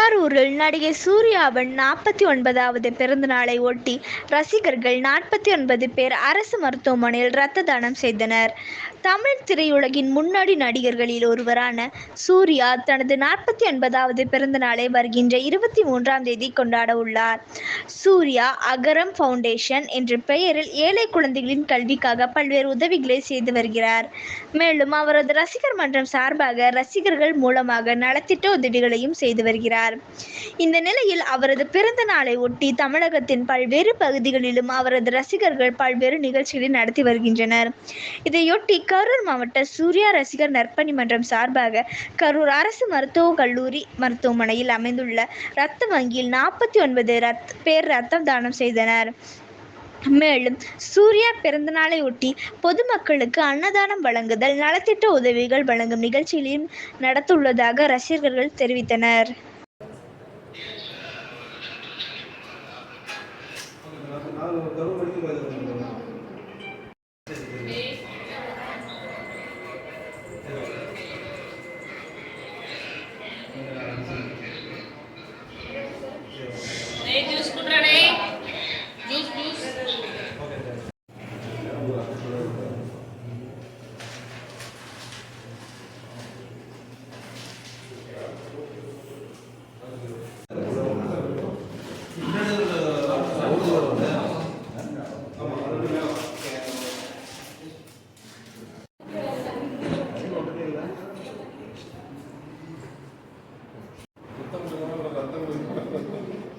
கரூரில் நடிகை சூர்யாவின் 49வது பிறந்த நாளை ஒட்டி ரசிகர்கள் 49 பேர் அரசு மருத்துவமனையில் இரத்த தானம் செய்தனர். தமிழ் திரையுலகின் முன்னணி நடிகர்களில் ஒருவரான சூர்யா தனது 49வது பிறந்த நாளை வருகின்ற 23ஆம் தேதி கொண்டாட உள்ளார். சூர்யா அகரம் ஃபவுண்டேஷன் என்ற பெயரில் ஏழை குழந்தைகளின் கல்விக்காக பல்வேறு உதவிகளை செய்து வருகிறார். மேலும் அவரது ரசிகர் மன்றம் சார்பாக ரசிகர்கள் மூலமாக நலத்திட்ட உதவிகளையும் செய்து வருகிறார். இந்த நிலையில் அவரது பிறந்த நாளை ஒட்டி தமிழகத்தின் பல்வேறு பகுதிகளிலும் அவரது ரசிகர்கள் பல்வேறு நிகழ்ச்சிகளை நடத்தி வருகின்றனர். இதையொட்டி கரூர் மாவட்ட சூர்யா ரசிகர் நற்பணி மன்றம் சார்பாக கரூர் அரசு மருத்துவக் கல்லூரி மருத்துவமனையில் அமைந்துள்ள இரத்த வங்கியில் 49 பேர் இரத்தம் தானம் செய்தனர். மேலும் சூர்யா பிறந்தநாளை ஒட்டி பொதுமக்களுக்கு அன்னதானம் வழங்குதல், நலத்திட்ட உதவிகள் வழங்கும் நிகழ்ச்சிகளையும் நடத்தவுள்ளதாக ரசிகர்கள் தெரிவித்தனர். கரூர்